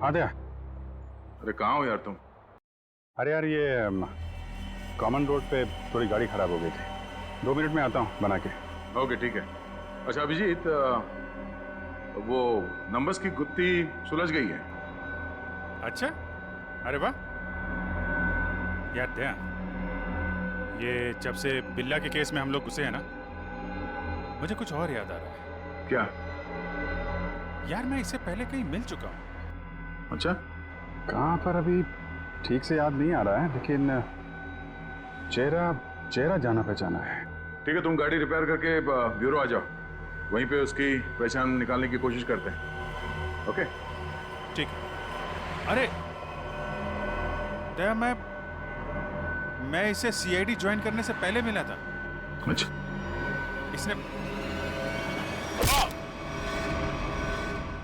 हाँ दया। अरे कहाँ हो यार तुम? अरे यार ये कॉमन रोड पे थोड़ी गाड़ी खराब हो गई थी। 2 मिनट में आता हूँ बना के। ओके ठीक है। अच्छा अभिजीत, वो नंबर्स की गुत्थी सुलझ गई है। अच्छा, अरे वाह यार दया, ये जब से बिल्ला के केस में हम लोग घुसे हैं ना, मुझे कुछ और याद आ रहा है। क्या? यार मैं इससे पहले कहीं मिल चुका हूँ। अच्छा, कहाँ पर अभी ठीक से याद नहीं आ रहा है, लेकिन चेहरा चेहरा जाना पहचाना है। ठीक है, तुम गाड़ी रिपेयर करके ब्यूरो आ जाओ, वहीं पे उसकी पहचान निकालने की कोशिश करते हैं। ओके ठीक है। अरे दया, मैं इसे सीआईडी ज्वाइन करने से पहले मिला था। अच्छा, इसने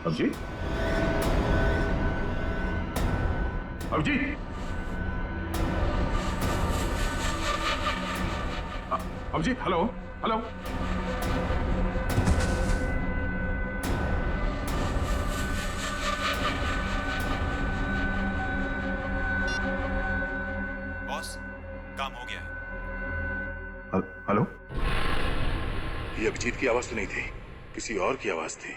Abhijit, Abhijit, Abhijit, hello hello. Boss, काम हो गया है। हेलो। ये अभिजीत की आवाज तो नहीं थी, किसी और की आवाज थी।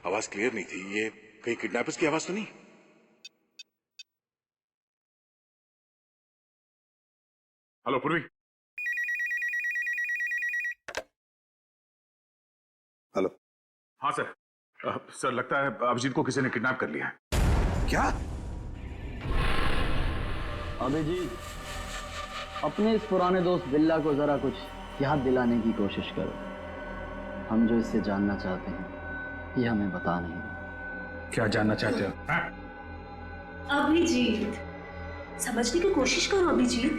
आवाज क्लियर नहीं थी। ये कहीं किडनैपर्स की आवाज तो नहीं? हेलो पूर्वी। हेलो। हाँ सर। सर लगता है अभिजीत को किसी ने किडनैप कर लिया है। क्या? अभिजीत, अपने इस पुराने दोस्त बिल्ला को जरा कुछ याद दिलाने की कोशिश करो। हम जो इससे जानना चाहते हैं ये हमें बता नहीं रहा। क्या जानना चाहते हो? अभिजीत, समझने की कोशिश करो अभिजीत।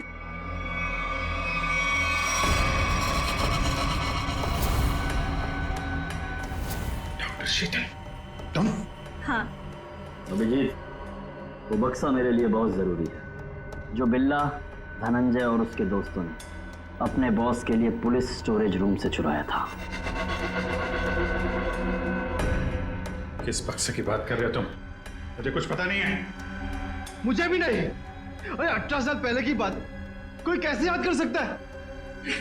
डॉक्टर शीतल, तुम? हाँ, अभिजीत, वो बक्सा मेरे लिए बहुत जरूरी है जो बिल्ला, धनंजय और उसके दोस्तों ने अपने बॉस के लिए पुलिस स्टोरेज रूम से चुराया था। किस बक्से की बात कर रहे हो तुम? मुझे कुछ पता नहीं है। मुझे भी नहीं। अरे 18 साल पहले की बात कोई कैसे याद कर सकता है?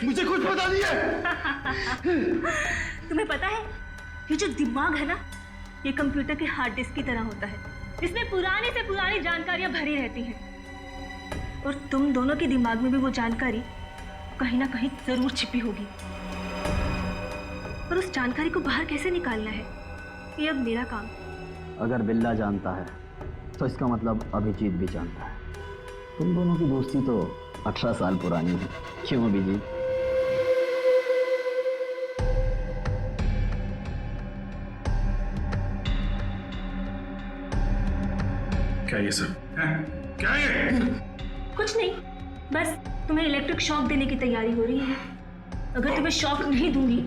मुझे कुछ पता नहीं है। तुम्हें पता है ये जो दिमाग है ना, ये कंप्यूटर के हार्ड डिस्क की तरह होता है, जिसमें पुरानी से पुरानी जानकारियां भरी रहती हैं। और तुम दोनों के दिमाग में भी वो जानकारी कहीं ना कहीं जरूर छिपी होगी। और उस जानकारी को बाहर कैसे निकालना है, ये अब मेरा काम। अगर बिल्ला जानता है तो इसका मतलब अभिजीत भी जानता है। तुम दोनों की दोस्ती तो 18 साल पुरानी है, क्यों अभिजीत? क्या ये सब? क्या ये? कुछ नहीं, बस तुम्हें इलेक्ट्रिक शॉक देने की तैयारी हो रही है। अगर तुम्हें शॉक नहीं दूंगी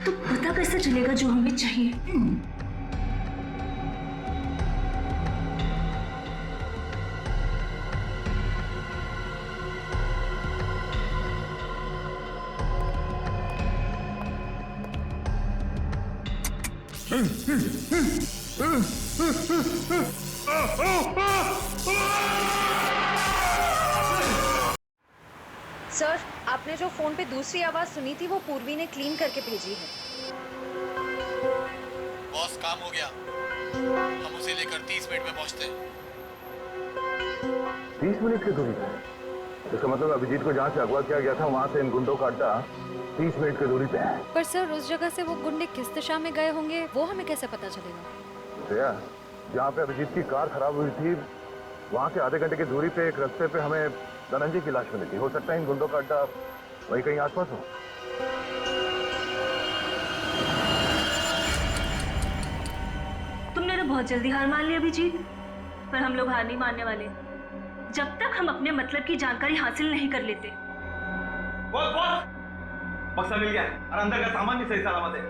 तो पता कैसे चलेगा जो हमें चाहिए? सर, आपने जो फोन पे दूसरी आवाज सुनी थी वो पूर्वी ने क्लीन करके भेजी है। बॉस, काम हो गया। हम उसे लेकर 30 मिनट में पहुंचते हैं। 30 मिनट की दूरी पे? इसका मतलब अभिजीत को जहाँ से अगवा किया गया था वहां से इन गुंडों का अड्डा 30 मिनट की दूरी पे है। पर सर, उस जगह से वो गुंडे किस दिशा में गए होंगे वो हमें कैसे पता चलेगा? दया, जहाँ पे अभिजीत की कार खराब हुई थी वहां से आधे घंटे की दूरी पे एक रास्ते पे हमें धनंजय की लाश मिली थी। हो सकता है इन गुंडों का अड्डा वही कहीं आसपास हो। तुमने तो बहुत जल्दी हार मान ली अभिजीत, पर हम लोग हार नहीं मानने वाले जब तक हम अपने मतलब की जानकारी हासिल नहीं कर लेते। बॉस, बक्सा मिल गया और अंदर का सामान भी सही सलामत है।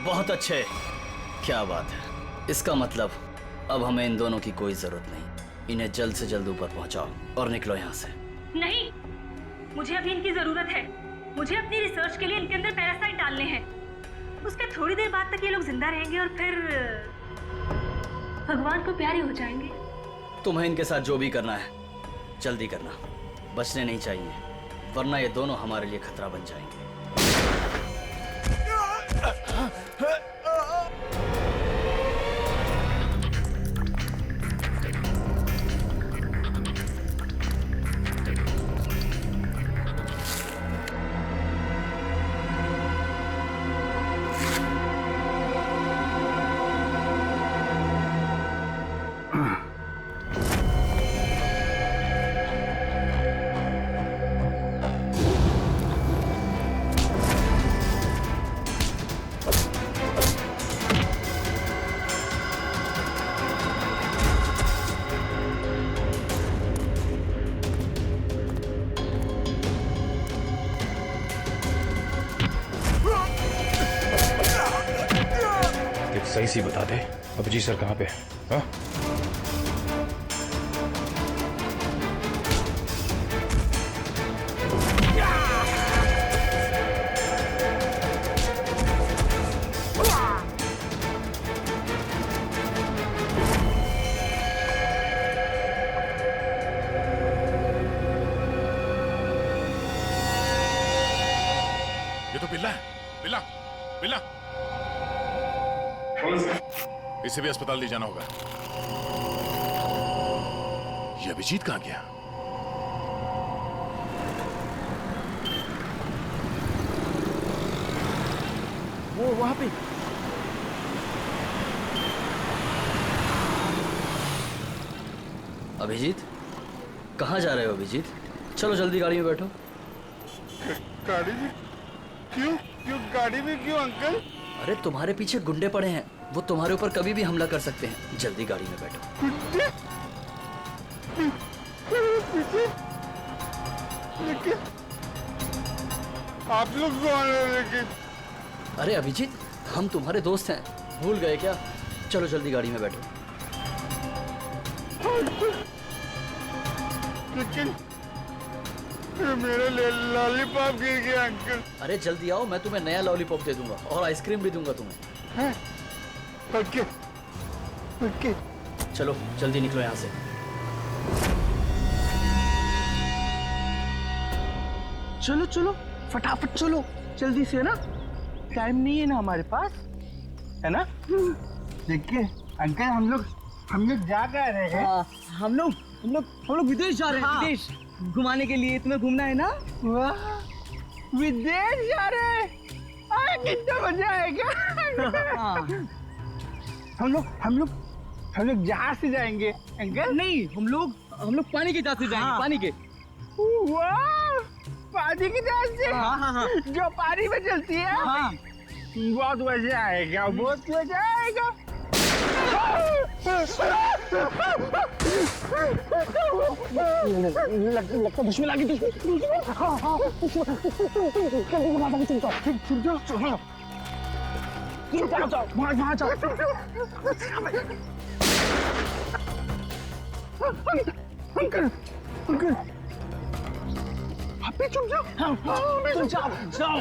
बहुत अच्छे, क्या बात है। इसका मतलब अब हमें इन दोनों की कोई जरूरत नहीं। इन्हें जल्द से जल्द ऊपर पहुंचाओ और निकलो यहाँ से। नहीं, मुझे अभी इनकी जरूरत है। मुझे अपनी रिसर्च के लिए इनके अंदर पैरासाइट डालने हैं। उसके थोड़ी देर बाद तक ये लोग जिंदा रहेंगे और फिर भगवान को प्यारे हो जाएंगे। तुम्हें इनके साथ जो भी करना है जल्दी करना, बचने नहीं चाहिए, वरना ये दोनों हमारे लिए खतरा बन जाएंगे। सही सी बता दे अभिजीत सर कहाँ पे है? हाँ? ये तो बिल्ला है। बिल्ला बिल्ला, इसे भी अस्पताल ले जाना होगा। ये अभिजीत कहाँ गया? वो वहां पे। अभिजीत, कहाँ जा रहे हो अभिजीत? चलो जल्दी गाड़ी में बैठो। गाड़ी में क्यों? गाड़ी में क्यों अंकल? अरे तुम्हारे पीछे गुंडे पड़े हैं, वो तुम्हारे ऊपर कभी भी हमला कर सकते हैं। जल्दी गाड़ी में बैठो। लेकिन आप लोग कौन हो? लेकिन अरे अभिजीत, हम तुम्हारे दोस्त हैं, भूल गए क्या? चलो जल्दी गाड़ी में बैठो। लेकिन मेरा लॉलीपॉप गिर गया अंकल। अरे जल्दी आओ, मैं तुम्हें नया लॉलीपॉप दे दूंगा और आइसक्रीम भी दूंगा तुम्हें। Okay okay. चलो जल्दी निकलो यहाँ से। चलो चलो फटाफट चलो, जल्दी से ना, टाइम नहीं है ना हमारे पास, है ना? देखिए अंकल, हम लोग जा रहे हैं। हम लोग विदेश जा रहे हैं। विदेश घुमाने के लिए, तुम्हें घूमना है ना? वाह, विदेश जा रहे हैं, कितना मजा आएगा। हम लोग जहाज से जाएंगे अंकल? नहीं, हम लोग पानी के जहाज से जाएंगे। पानी के। वाह, पानी की जहाज से? हाँ। जो पानी में चलती है? हाँ। बहुत मजा आएगा, बहुत मजा आएगा। लगता दुश्मन आ गई। वहाँ जाओ। अंकल आप भी चुप जाओ। जाओ।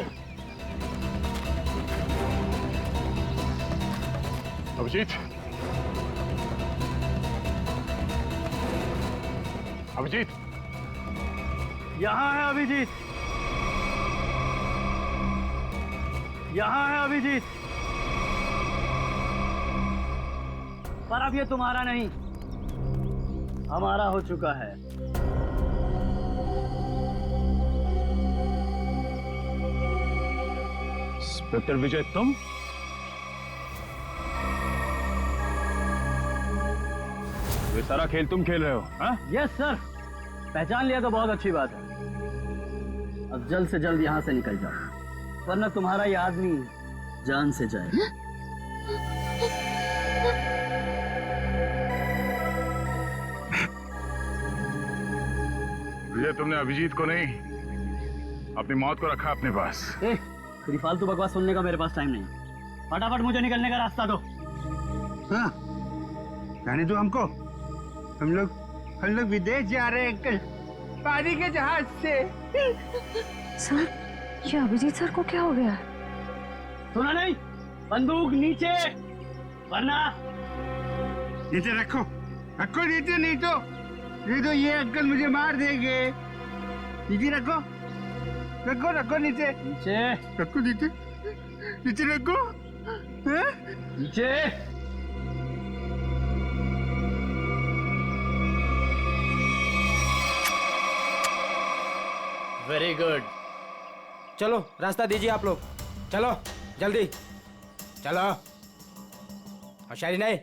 अभिजीत, अभिजीत, यहाँ है अभिजीत, यहाँ है अभिजीत। पर अब ये तुम्हारा नहीं, हमारा हो चुका है। इंस्पेक्टर विजय, तुम? ये सारा खेल तुम खेल रहे हो? हाँ? यस सर, पहचान लिया तो बहुत अच्छी बात है। अब जल्द से जल्द यहाँ से निकल जाओ, वरना तुम्हारा ये आदमी जान से जाए। विजय, तुमने अभिजीत को नहीं, अपनी मौत को रखा अपने पास। तेरी फालतू बकवास सुनने का मेरे पास टाइम नहीं। फटाफट मुझे निकलने का रास्ता दो। हाँ, जाने दो हमको। हम लोग विदेश जा रहे हैं अंकल, पानी के जहाज से। सर, ये अभिजीत सर को क्या हो गया? सुना नहीं? बंदूक नीचे, वरना नीचे रखो, रखो नीचे, नहीं तो ये अंकल मुझे मार देंगे। नीचे रखो, रखो रखो नीचे, नीचे रखो नीचे, नीचे रखो, हैं? नीचे। Very good. चलो रास्ता दीजिए आप लोग, चलो जल्दी चलो, होशियारी नहीं।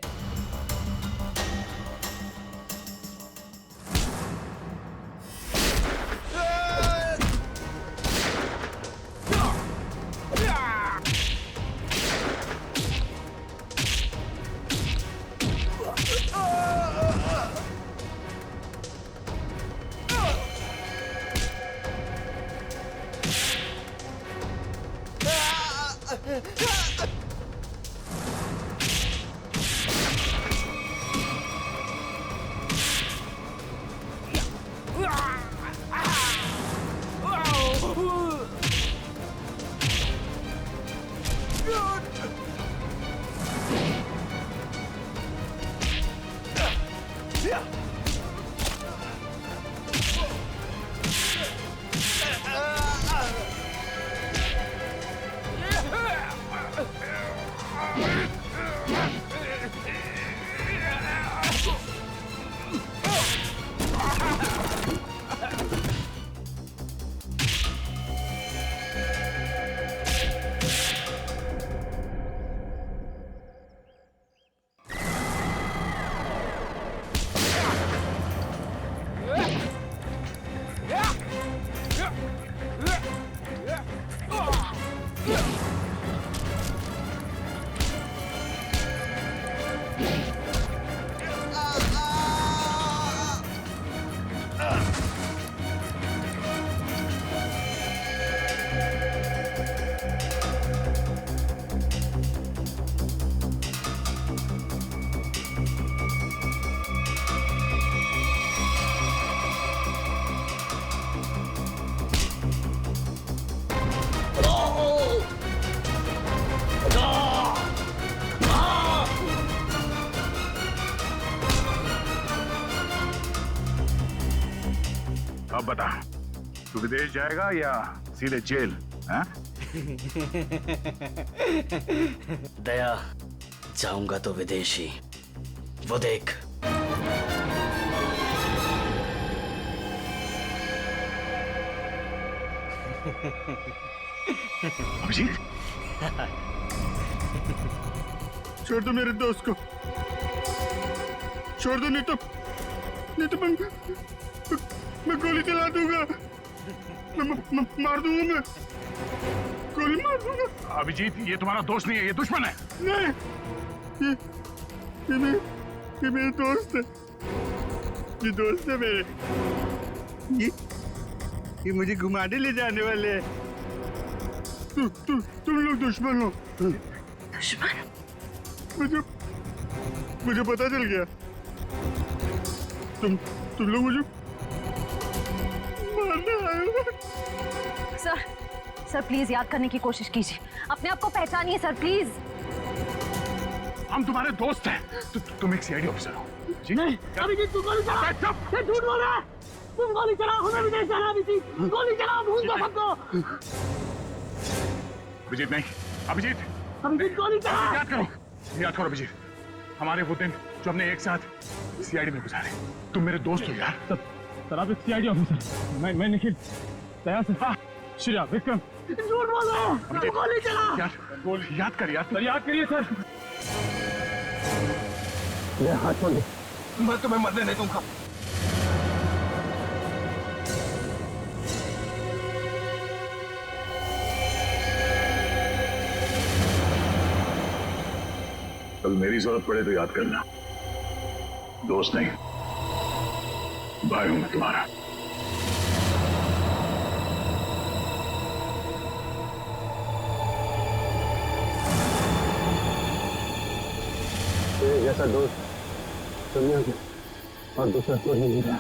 अब बता, तू विदेश जाएगा या सीधे जेल? हाँ? दया, जाऊंगा तो विदेश ही, वो देख। अभिजीत, छोड़ दो मेरे दोस्त को, छोड़ दो, नहीं तो मैं गोली चला दूंगा, मैं मार दूंगा, मैं गोली मार दूंगा। अभिजीत, ये तुम्हारा दोस्त नहीं है, ये दुश्मन है। नहीं, ये मेरे दोस्त है, ये दोस्त है मेरे, ये मुझे घुमाने ले जाने वाले हैं। तुम लोग दुश्मन हो। दुश्मन? मुझे पता चल गया, तुम लोग मुझे मारने आए हो। सर प्लीज याद करने की कोशिश कीजिए, अपने आप को पहचानिए सर प्लीज। हम तुम्हारे दोस्त हैं। तुम एक सीआईडी ऑफिसर हो। नहीं, अभिजीत तू गोली चला, ये झूठ बोल रहा है। तुम गोली चलाओ, हमें विदेश जाना। अभिजीत गोली चलाओ, भूल दो सबको। अभिजीत नहीं, अभिजीत गोली चला। याद करो अभिजीत, हमारे वो दिन जो हमने एक साथ सीआईडी में गुजारे। तुम मेरे दोस्त हो यार। सर आप एक सीआईडी ऑफिसर, मैं निखिल, दया सर, श्रेया, विक्रम। झूठ बोल रहा है, गोली चला। याद कर यार। सर याद करिए सर। ये हाथ छोड़ दे, मैं तुम्हें मरने नहीं दूंगा। कल मेरी जरूरत पड़े तो याद करना, दोस्त नहीं, भाई हूं मैं तुम्हारा। ऐसा दोस्त दुनिया में और दूसरा कोई नहीं मिला।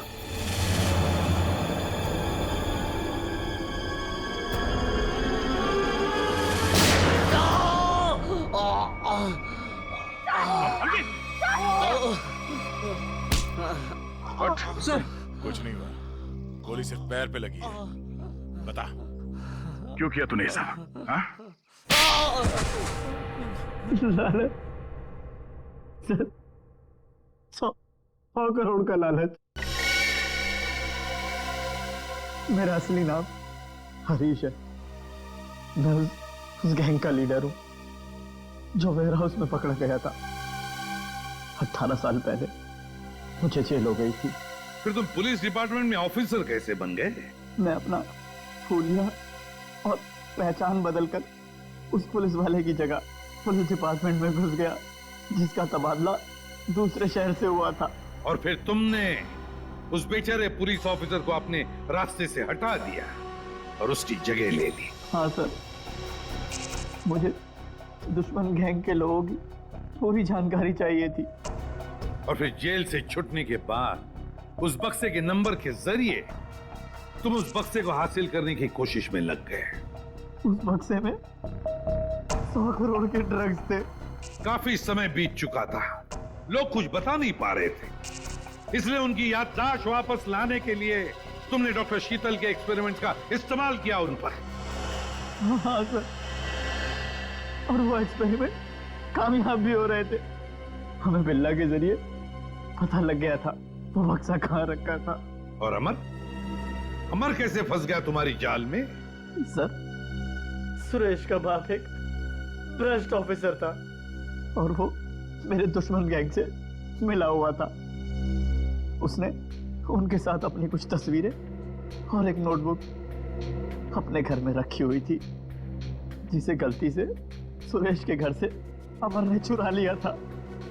सर कुछ नहीं हुआ, गोली सिर्फ पैर पे लगी है। बता क्यों किया तूने ऐसा? हाँ? लालच सर, 100 करोड़ का लालच। मेरा असली नाम हरीश है। मैं उस गैंग का लीडर हूं जो वेयर हाउस में पकड़ा गया था। 18 साल पहले मुझे जेल हो गई थी। फिर तुम पुलिस डिपार्टमेंट में ऑफिसर कैसे बन गए? मैं अपना हुलिया और पहचान बदलकर उस पुलिस वाले की जगह पुलिस डिपार्टमेंट में घुस गया जिसका तबादला दूसरे शहर से हुआ था। और फिर तुमने उस बेचारे पुलिस ऑफिसर को अपने रास्ते से हटा दिया और उसकी जगह ले ली। हाँ सर, मुझे दुश्मन गैंग के लोगों की पूरी जानकारी चाहिए थी। और फिर जेल से छूटने के बाद उस बक्से के नंबर के जरिए तुम उस बक्से को हासिल करने की कोशिश में लग गए। उस बक्से में 100 करोड़ के ड्रग्स थे। काफी समय बीत चुका था, लोग कुछ बता नहीं पा रहे थे, इसलिए उनकी याददाश्त वापस लाने के लिए तुमने डॉक्टर शीतल के एक्सपेरिमेंट का इस्तेमाल किया उन पर। हाँ सर, और वो एक्सपेरिमेंट कामयाब भी हो रहे थे। हमें बिल्ला के जरिए पता लग गया था वो बक्सा कहाँ रखा था। और अमर कैसे फंस गया तुम्हारी जाल में? सर, सुरेश का बाप एक भ्रष्ट ऑफिसर था और वो मेरे दुश्मन गैंग से मिला हुआ था। उसने उनके साथ अपनी कुछ तस्वीरें और एक नोटबुक अपने घर में रखी हुई थी जिसे गलती से सुरेश के घर से अमर ने चुरा लिया था।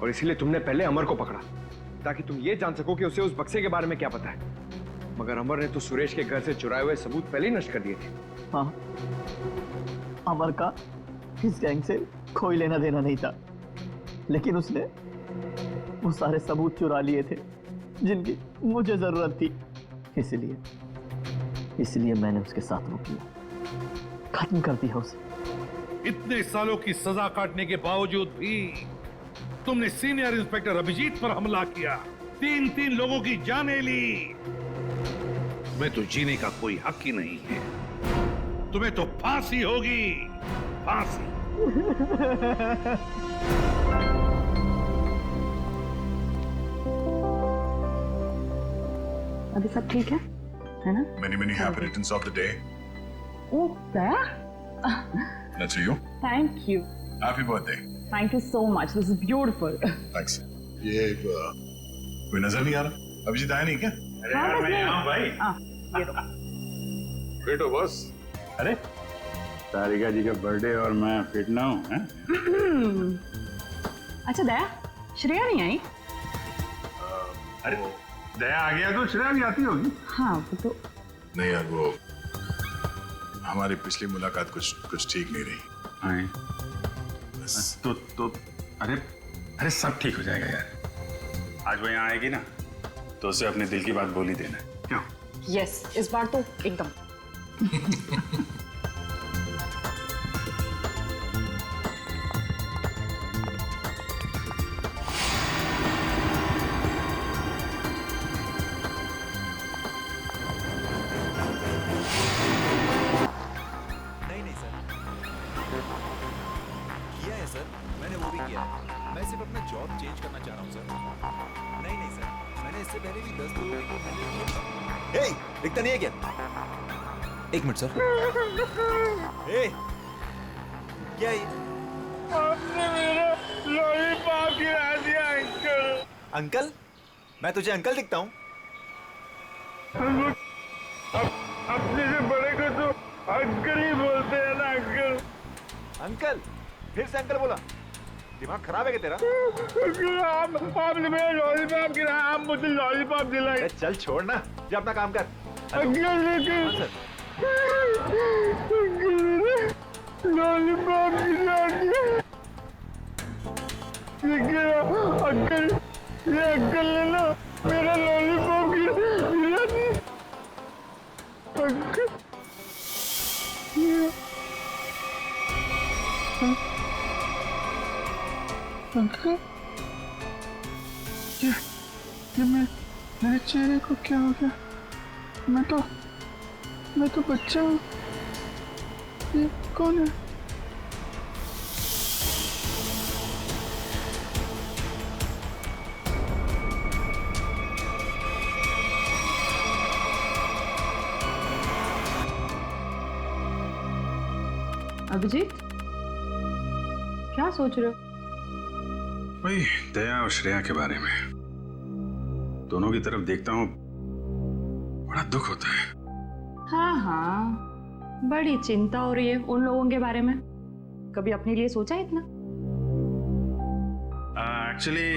और इसीलिए तुमने पहले अमर को पकड़ा ताकि तुम ये जान सको कि उसे उस बक्से के बारे में क्या पता है। मगर अमर ने तो सुरेश के घर से चुराए हुए सबूत पहले ही नष्ट कर दिए थे। हाँ, अमर का इस गैंग से कोई लेना देना नहीं था, लेकिन उसने वो सारे सबूत चुरा लिए थे जिनकी मुझे जरूरत थी। इसलिए मैंने उसके साथ वो किया, खत्म कर दिया उसे। इतने सालों की सजा काटने के बावजूद भी तुमने सीनियर इंस्पेक्टर अभिजीत पर हमला किया, 3 लोगों की जानें ली। तुम्हें तो जीने का कोई हक ही नहीं है, तुम्हें तो फांसी होगी, फांसी। अभी सब ठीक है ना? Many happy returns of the day. Oh, Daya? That's for you. Thank you. Happy birthday. Thank you so much. This is beautiful. Thanks. ये कोई नजर नहीं आ रहा? अभिजीत आया नहीं क्या? अरे यार मैं यहाँ भाई। ये लो। बेटो बस। अरे तारिका जी का बर्थडे और मैं फिट ना हूँ, हैं? अच्छा दया, श्रेया नहीं आई? अरे दया आ गया तो श्रेया भी आती होगी। हाँ वो तो नहीं यार, वो हमारी पिछली मुलाकात कुछ ठीक नहीं रही। तो अरे सब ठीक हो जाएगा यार। आज वो यहाँ आएगी ना तो उसे अपने दिल की बात बोल ही देना, क्यों? यस, इस बार तो एकदम। दिखता नहीं है क्या? एक मिनट सर। क्या ये? आपने मेरा लॉलीपॉप गिरा दिया अंकल। अंकल? मैं तुझे अंकल दिखता हूँ? अपने से बड़े को तो अंकल ही बोलते हैं ना अंकल। अंकल? फिर से अंकल बोला? दिमाग खराब है क्या तेरा? आपने मेरा लॉलीपॉप गिराया, आप मुझे लॉलीपॉप दिलाए। चल छोड़ ना, जा अपना काम कर। लॉलीपॉप गिरा दिया। अंकल, ये अंकल ने ना मेरा लॉलीपॉप गिरा दिया। अंकल ये मेरे चेहरे को क्या हो गया? मैं तो बच्चा हूँ। ये कौन है? अभिजीत, क्या सोच रहे हो? वही दया और श्रेया के बारे में। दोनों की तरफ देखता हूँ, बड़ा दुख होता है। हाँ, बड़ी चिंता हो रही है उन लोगों के बारे में। कभी अपने लिए सोचा है इतना? एक्चुअली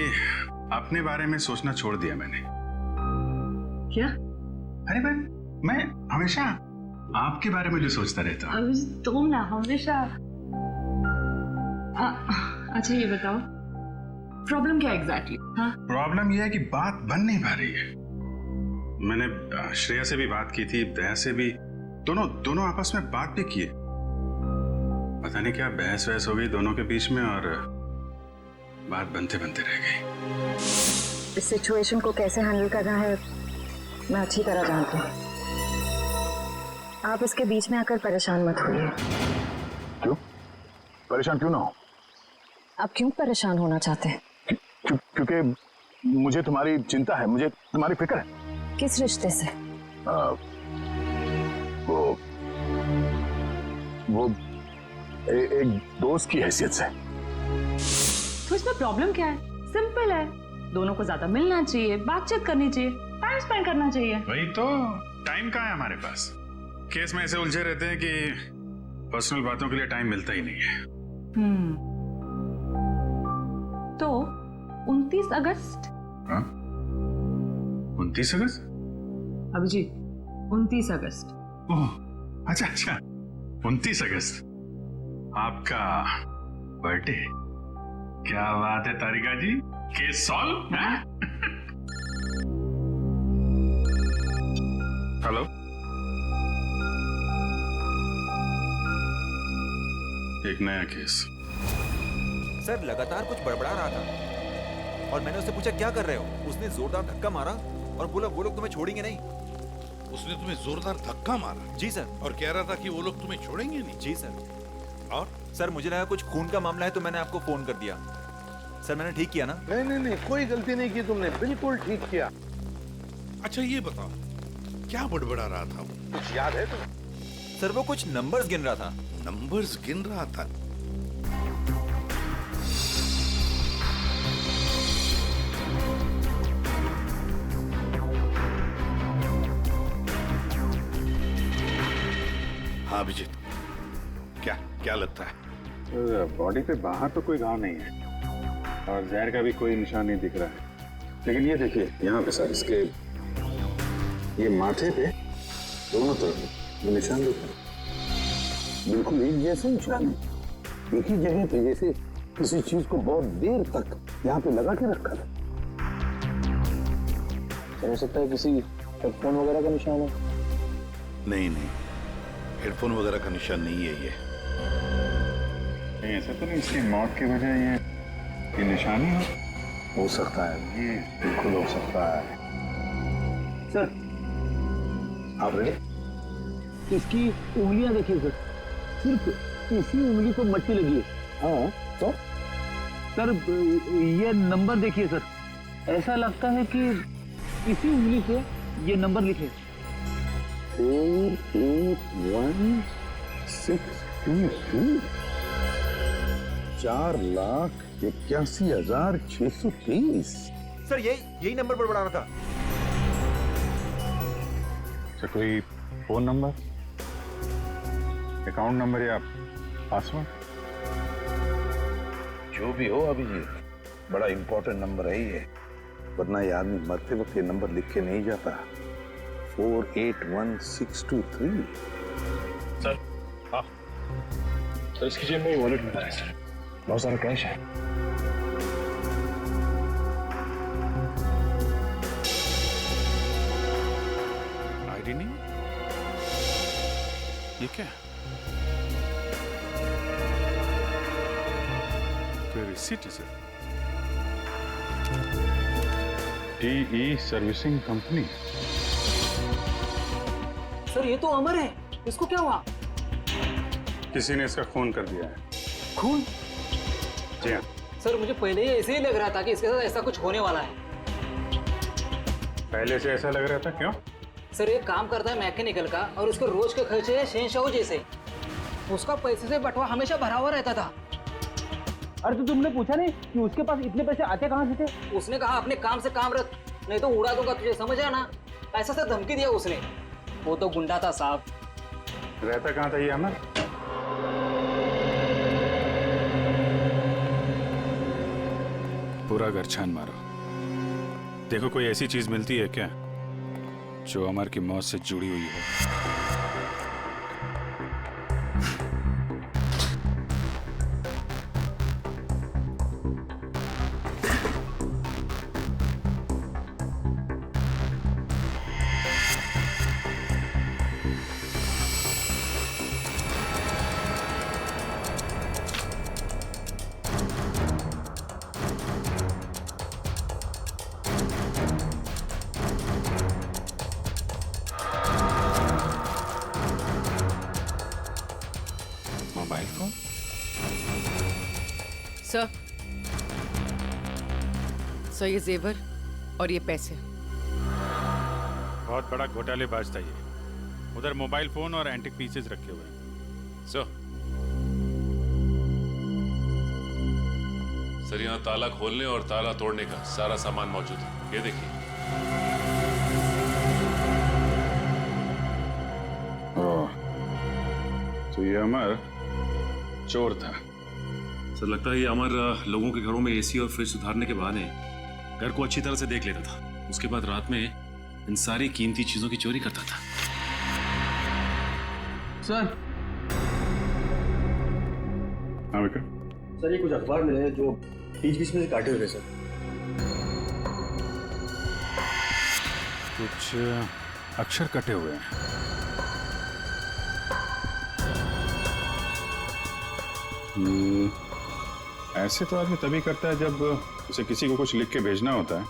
अपने बारे में सोचना छोड़ दिया मैंने। क्या? अरे मैं हमेशा आपके बारे में जो सोचता रहता हूँ। अभिजीत, तुम ना हमेशा। अच्छा ये बताओ, प्रॉब्लम क्या एग्जैक्टली? हाँ? प्रॉब्लम यह है कि बात बन नहीं पा रही है। मैंने श्रेया से भी बात की थी, दया से भी, दोनों आपस में बात भी किए। पता नहीं क्या बहस वहस हो गई दोनों के बीच में और बात बनते बनते रह गई। इस सिचुएशन को कैसे हैंडल करना है मैं अच्छी तरह जानती हूँ। आप इसके बीच में आकर परेशान मत होइए। क्यों? परेशान क्यों ना हो? आप क्यों परेशान होना चाहते हैं? क्योंकि मुझे तुम्हारी चिंता है, मुझे तुम्हारी फिक्र है। किस रिश्ते से? वो एक दोस्त की हैसियत से। तो इसमें प्रॉब्लम क्या है? सिंपल है, दोनों को ज्यादा मिलना चाहिए, बातचीत करनी चाहिए, टाइम स्पेंड करना चाहिए। वही तो, टाइम कहाँ है हमारे पास? केस में ऐसे उलझे रहते हैं कि पर्सनल बातों के लिए टाइम मिलता ही नहीं है। तो 29 अगस्त? हाँ? 29 अगस्त? अभिजीत, 29 अगस्त। ओह, अच्छा 29 अगस्त आपका बर्थडे। क्या बात है तारिका जी, केस सॉल्व। हेलो, एक नया केस। सर लगातार कुछ बड़बड़ा रहा था और मैंने उससे पूछा क्या कर रहे हो। उसने जोरदार धक्का मारा और बोला वो लोग तुम्हें छोड़ेंगे नहीं। उसने तुम्हें जोरदार धक्का मारा? जी सर। और कह रहा था कि वो लोग तुम्हें छोड़ेंगे नहीं? जी सर। और सर मुझे लगा कुछ खून का मामला है तो मैंने आपको फोन कर दिया। सर मैंने ठीक किया ना? नहीं, कोई गलती नहीं की तुमने, बिल्कुल ठीक किया। अच्छा ये बताओ, क्या बड़बड़ा रहा था वो? कुछ याद है तुम्हें? सर वो कुछ नंबर्स गिन रहा था। नंबर्स गिन रहा था? हाँ अभिजीत, क्या लगता है? बॉडी पे बाहर तो कोई घाव नहीं है और जहर का भी कोई निशान नहीं दिख रहा है। लेकिन ये देखिए यहाँ पे सर, इसके ये माथे पे दोनों तरफ ये निशान दिख रहे हैं। बिल्कुल एक जैसे निशान है, एक ही जगह पे, जैसे किसी चीज को बहुत देर तक यहाँ पे लगा के रखा था। हो सकता है किसी हेडफोन वगैरह का निशान हो। नहीं, हेडफोन वगैरह का निशान नहीं है ये। नहीं, ऐसा तो नहीं इसकी मौत की वजह ये निशानी हो सकता है, ये बिल्कुल हो सकता है। सर आप रेडी? इसकी उंगलियां देखिए सर, सिर्फ इसी उंगली को मट्टी लगी है। हाँ तो सर ये नंबर देखिए सर, ऐसा लगता है कि इसी उंगली से ये नंबर लिखे। 48162 4,81,630। सर यही नंबर पर बढ़ा रहा था। अच्छा, कोई फोन नंबर, अकाउंट नंबर या पासवर्ड? जो भी हो अभिजीत, बड़ा इंपॉर्टेंट नंबर है ये, वरना ये आदमी मरते वक्त ये नंबर लिख के नहीं जाता। 481,623। सर हाँ सर, इसकी जेब में वॉलेट मिला है सर, बहुत सारा कैश है। आईडी नहीं? ये क्या? कोई रिसीट है sir? TE servicing company. Sir ये तो अमर है, इसको क्या हुआ? किसी ने इसका खून कर दिया है। खून? जी हाँ। सर मुझे पहले ही ऐसे ही लग रहा था कि इसके साथ ऐसा कुछ होने वाला है। पहले से ऐसा लग रहा था, क्यों? सर ये काम करता है मैकेनिकल का और उसके रोज के खर्चे है शहंशाह जैसे। उसका पैसे से बटवा हमेशा भरा हुआ रहता था। अरे तो तुमने पूछा नहीं कि उसके पास इतने पैसे आते कहाँ से थे? उसने कहा अपने काम से काम रख, नहीं तो उड़ा दूंगा तुझे, समझ आया ना? ऐसा से धमकी दिया उसने। वो तो गुंडा था साहब। रहता कहाँ था ये अमर? पूरा घर छान मारो, देखो कोई ऐसी चीज मिलती है क्या जो अमर की मौत से जुड़ी हुई हो। Mobile phone? सर ये जेवर और ये पैसे। बहुत बड़ा घोटालेबाज था ये। उधर मोबाइल फोन और एंटिक पीसेस रखे हुए हैं। सर यहाँ ताला खोलने और ताला तोड़ने का सारा सामान मौजूद है, ये देखिए। तो ये अमर चोर था। सर लगता है ये अमर लोगों के घरों में एसी और फ्रिज सुधारने के बहाने घर को अच्छी तरह से देख लेता था। उसके बाद रात में इन सारी कीमती चीजों की चोरी करता था। सर। हाँ बेटा। सर ये कुछ अखबार मिले हैं जो बीच बीच में से काटे हुए सर। कुछ अक्षर कटे हुए हैं। ऐसे तो आदमी तभी करता है जब उसे किसी को कुछ लिख के भेजना होता है,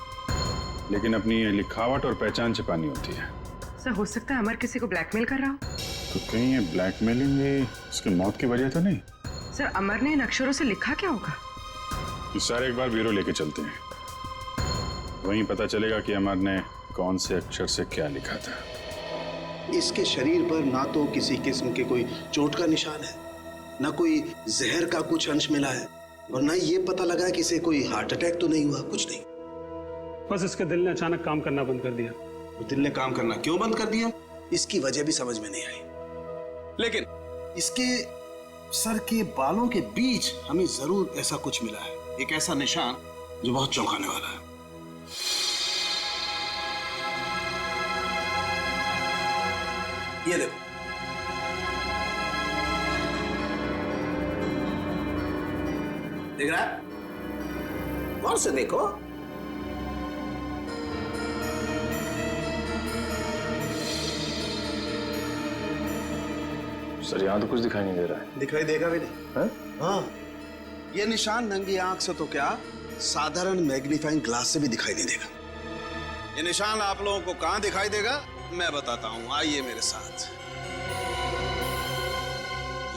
लेकिन अपनी लिखावट और पहचान छिपानी होती है। सर हो सकता है अमर किसी को ब्लैकमेल कर रहा हो। तो कहीं ये ब्लैकमेलिंग उसकी मौत की वजह तो नहीं? सर अमर ने इन अक्षरों से लिखा क्या होगा? ये सारे एक बार ब्यूरो लेके चलते हैं, वहीं पता चलेगा कि अमर ने कौन से अक्षर से क्या लिखा था। इसके शरीर पर ना तो किसी किस्म के कोई चोट का निशान है, ना कोई जहर का कुछ अंश मिला है, और ना ये पता लगा कि इसे कोई हार्ट अटैक तो नहीं हुआ, कुछ नहीं। बस इसके दिल ने अचानक काम करना बंद कर दिया। तो दिल ने काम करना क्यों बंद कर दिया, इसकी वजह भी समझ में नहीं आई। लेकिन इसके सर के बालों के बीच हमें जरूर ऐसा कुछ मिला है, एक ऐसा निशान जो बहुत चौंकाने वाला है। ये देखो, देख रहा है? गौर से देखो। सर यहाँ तो कुछ दिखाई नहीं दे रहा है। दिखाई देगा भी नहीं। हाँ, ये निशान नंगी आंख से तो क्या, साधारण मैग्नीफाइंग ग्लास से भी दिखाई नहीं देगा। ये निशान आप लोगों को कहां दिखाई देगा मैं बताता हूं, आइए मेरे साथ।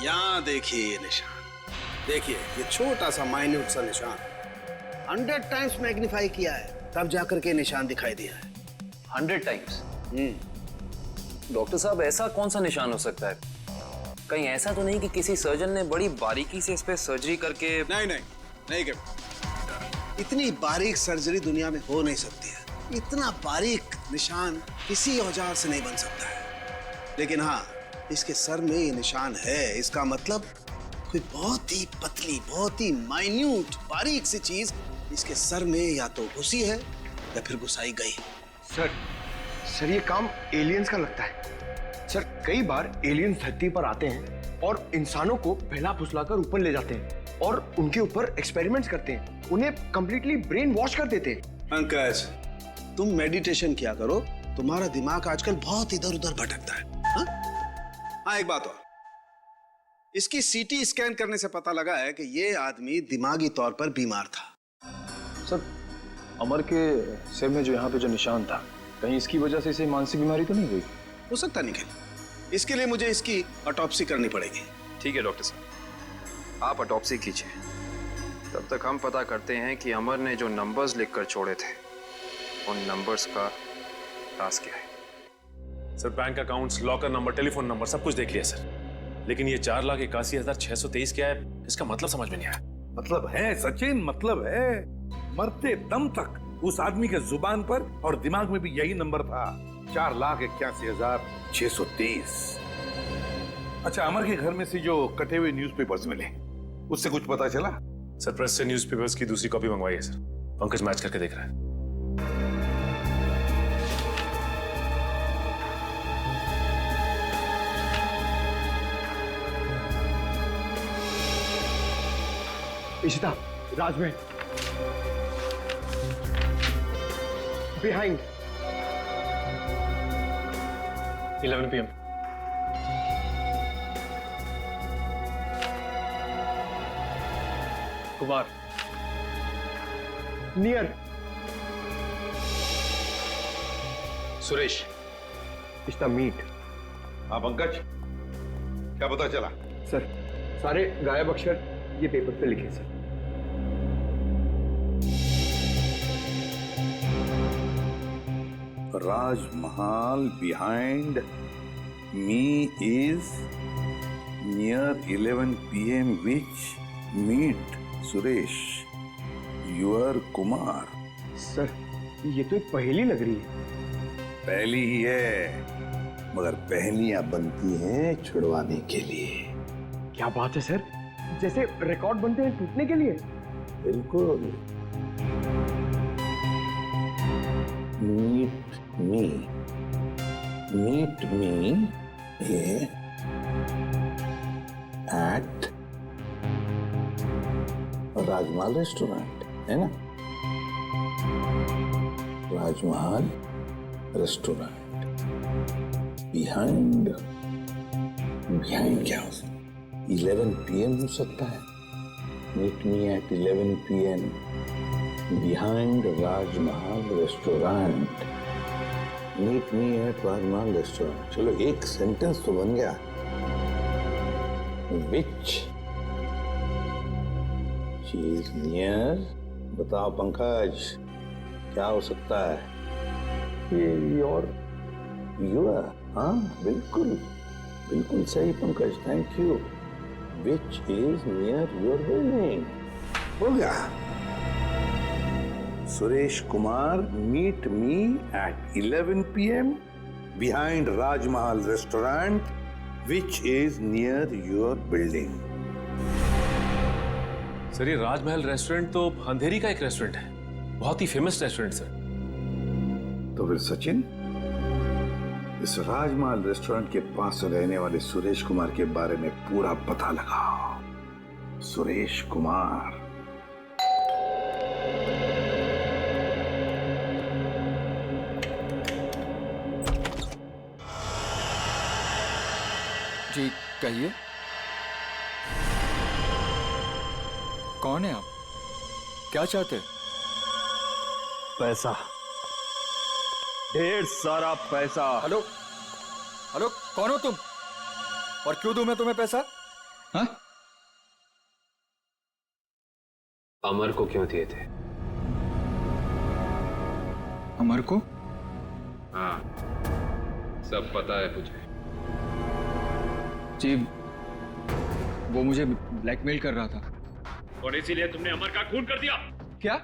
यहां देखिए ये निशान, देखिए ये छोटा सा माइन्यूट सा निशान 100 टाइम्स मैग्नीफाई किया है, तब जाकर के निशान दिखाई दिया है। 100 टाइम्स? डॉक्टर साहब ऐसा कौन सा निशान हो सकता है? कहीं ऐसा तो नहीं कि किसी सर्जन ने बड़ी बारीकी से इस पे सर्जरी करके? नहीं नहीं नहीं कर, इतनी बारीक सर्जरी दुनिया में हो नहीं सकती है। इतना बारीक निशान किसी औजार से नहीं बन सकता है। लेकिन हाँ, इसके सर में ये निशान है, इसका मतलब कोई बहुत ही पतली, बहुत ही माइन्यूट, बारीक सी चीज इसके सर में या तो घुसी है या फिर घुसाई गई। सर ये काम एलियंस का लगता है। सर कई बार एलियंस धरती पर आते हैं और इंसानों को बहला फुसलाकर ऊपर ले जाते हैं और उनके ऊपर एक्सपेरिमेंट्स करते हैं, उन्हें कंप्लीटली ब्रेन वॉश कर देते हैं। पंकज, तुम मेडिटेशन किया करो, तुम्हारा दिमाग आजकल बहुत इधर उधर भटकता है। हाँ, एक बात और, इसकी सीटी स्कैन करने से पता लगा है कि ये आदमी दिमागी तौर पर बीमार था। सर अमर के सिर में जो यहाँ पे जो निशान था, कहीं इसकी वजह से इसे मानसिक बीमारी तो नहीं हुई? हो सकता निखिल, इसके लिए मुझे इसकी ऑटोप्सी करनी पड़ेगी। ठीक है डॉक्टर साहब, आप ऑटोप्सी कीजिए। तब तक हम पता करते हैं कि अमर ने जो नंबर्स लिखकर छोड़े थे, उन नंबर्स का राज क्या है। Sir bank accounts, locker number, telephone number सब कुछ देख लिया सर, लेकिन ये 4,81,623 क्या है, इसका मतलब समझ में नहीं आया। मतलब है सचिन, मतलब है। मरते दम तक उस आदमी के जुबान पर और दिमाग में भी यही नंबर था, 4,81,623। अच्छा, अमर के घर में से जो कटे हुए न्यूज़पेपर्स मिले, उससे कुछ पता चला? सर प्रेस से न्यूज़पेपर्स की दूसरी कॉपी मंगवाई है सर, पंकज मैच करके देख रहा है। Ishita, Rajmahal behind 11 PM। Kumar near Suresh इश्ता मीट। हाँ पंकज, क्या पता चला? सर सारे गायब अक्षर ये पेपर पे लिखे sir. Rajmahal behind me is near 11 PM which meet Suresh your Kumar. Sir ये तो एक पहेली लग रही है। पहली ही है, मगर पहेलियां बनती हैं छुड़वाने के लिए। क्या बात है सर, जैसे रिकॉर्ड बनते हैं टूटने के लिए। बिल्कुल। meet me at Rajmahal restaurant, है ना? राजमहल रेस्टोरेंट बिहाइंड क्या हो सकता है? 11 PM हो सकता है। Meet me at 11 PM behind Rajmahal restaurant. Meet me at Rajmahal restaurant. चलो एक सेंटेंस तो बन गया। विच चीज नियर, बताओ पंकज, क्या हो सकता है? ये योर, हाँ बिल्कुल बिल्कुल सही Pankaj, thank you. Which is near your building. हो गया। Suresh Kumar meet me at 11 PM behind Rajmahal restaurant which is near your building. Sir ये राजमहल रेस्टोरेंट तो अंधेरी का एक रेस्टोरेंट है, बहुत ही फेमस रेस्टोरेंट सर। तो फिर सचिन, इस राजमहल रेस्टोरेंट के पास रहने वाले सुरेश कुमार के बारे में पूरा पता लगाओ। सुरेश कुमार। जी कहिए, कौन है आप? क्या चाहते? पैसा, ढेर सारा पैसा। हेलो हेलो, कौन हो तुम और क्यों दूं मैं तुम्हें पैसा? हाँ? अमर को क्यों दिए थे? अमर को? हाँ, सब पता है मुझे। जी वो मुझे ब्लैकमेल कर रहा था और इसीलिए तुमने अमर का खून कर दिया। क्या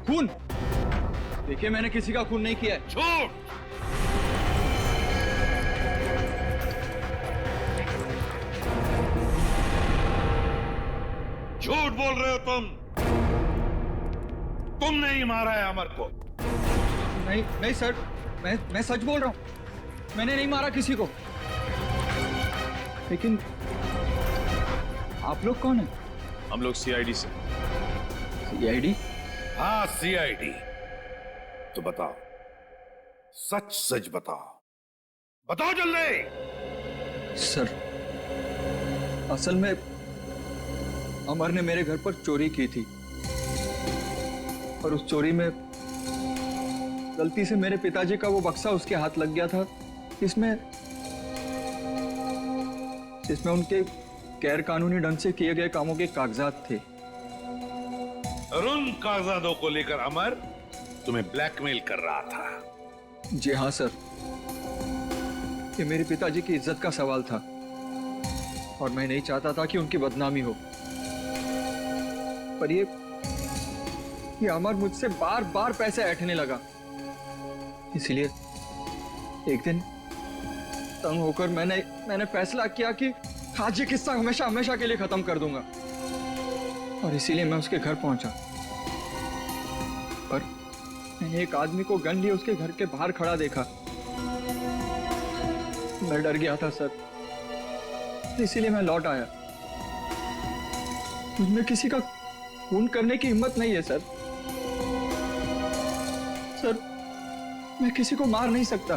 खून? देखिए मैंने किसी का खून नहीं किया है। झूठ! झूठ बोल रहे हो तुम। तुमने ही मारा है अमर को। नहीं नहीं सर, मैं सच बोल रहा हूं, मैंने नहीं मारा किसी को। लेकिन आप लोग कौन हैं? हम लोग CID से। CID? हाँ CID। तो बताओ, सच सच बताओ, बताओ जल्दी। सर असल में अमर ने मेरे घर पर चोरी की थी और उस चोरी में गलती से मेरे पिताजी का वो बक्सा उसके हाथ लग गया था, जिसमें उनके गैर कानूनी ढंग से किए गए कामों के कागजात थे। और उन कागजातों को लेकर अमर तुम्हें ब्लैकमेल कर रहा था। जी हाँ सर, ये मेरे पिताजी की इज्जत का सवाल था और मैं नहीं चाहता था कि उनकी बदनामी हो। पर ये अमर मुझसे बार बार पैसे ऐंठने लगा, इसलिए एक दिन तंग होकर मैंने फैसला किया कि आज ये किस्सा हमेशा हमेशा के लिए खत्म कर दूंगा, और इसीलिए मैं उसके घर पहुंचा। पर मैंने एक आदमी को गन लिए उसके घर के बाहर खड़ा देखा। मैं डर गया था सर, इसीलिए मैं लौट आया। मुझमें किसी का खून करने की हिम्मत नहीं है सर। सर, मैं किसी को मार नहीं सकता।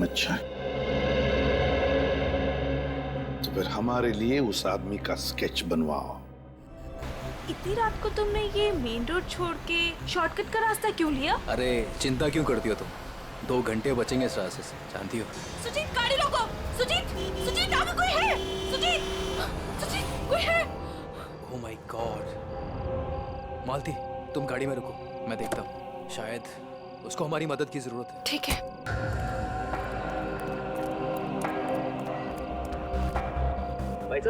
अच्छा, तो फिर हमारे लिए उस आदमी का स्केच बनवाओ। इतनी रात को तुमने ये मेन रोड छोड़ के शॉर्टकट का रास्ता क्यों लिया? अरे चिंता क्यों करती हो तुम? 2 घंटे बचेंगे इस रास्ते से, जानती हो। सुजीत, गाड़ी रोको। सुजीत, आगे कोई है? सुजीत, कोई है? Oh my God. मालती, तुम गाड़ी में रुको, मैं देखता हूँ। शायद उसको हमारी मदद की जरूरत है। ठीक है। भाई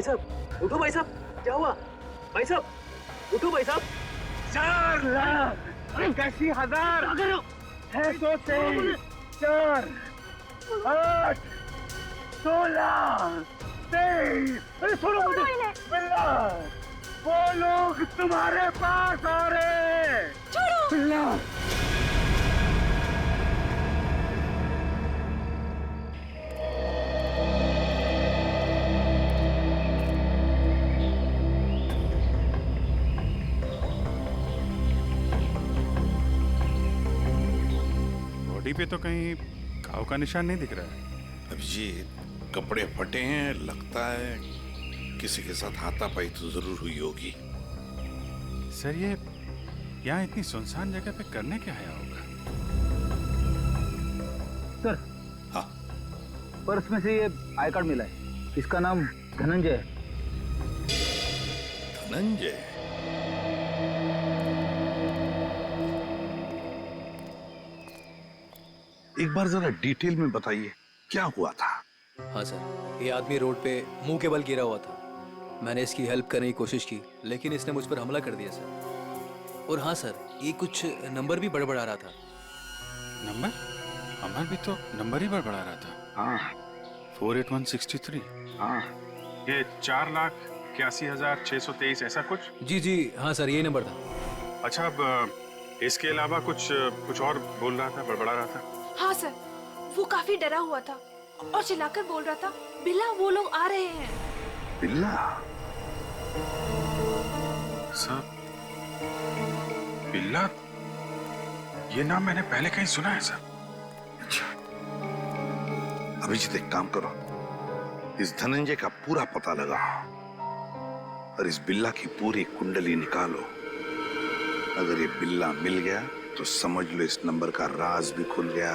साहब, उठो भाई साहब, क्या हुआ? भाई साहब, उठो भाई साहब। 4 लाख 81,000 623 4 8 16 23। अरे सुनो मुझे, बिल्ला, वो लोग तुम्हारे पास आ रहे। छोड़ो बिल्ला। बॉडी पे तो कहीं घाव का निशान नहीं दिख रहा है। अभिजीत, कपड़े फटे हैं, लगता है किसी के साथ हाथापाई तो जरूर हुई होगी। सर, ये यहाँ इतनी सुनसान जगह पे करने क्या आया होगा? सर, हाँ, पर्स में से ये आई कार्ड मिला है। इसका नाम धनंजय है। धनंजय? एक बार जरा डिटेल में बताइए, क्या हुआ था? हाँ सर, ये आदमी रोड पे मुंह के बल गिरा हुआ था। मैंने इसकी हेल्प करने की कोशिश की, लेकिन इसने मुझ पर हमला कर दिया सर। और हाँ सर, ये कुछ नंबर भी बड़बड़ा रहा था। नंबर? अमर भी तो नंबर ही बड़बड़ा रहा था। हाँ, 48163। हाँ, ये 4,81,623 ऐसा कुछ? जी हाँ सर, यही नंबर था। अच्छा, अब इसके अलावा कुछ और बोल रहा था, बड़बड़ा रहा था? हाँ सर, वो काफी डरा हुआ था और चिल्लाकर बोल रहा था, बिल्ला, वो लोग आ रहे हैं। बिल्ला? सर, बिल्ला, ये नाम मैंने पहले कहीं सुना है सर। अच्छा, अभिजीत एक काम करो, इस धनंजय का पूरा पता लगाओ और इस बिल्ला की पूरी कुंडली निकालो। अगर ये बिल्ला मिल गया तो समझ लो इस नंबर का राज भी खुल गया।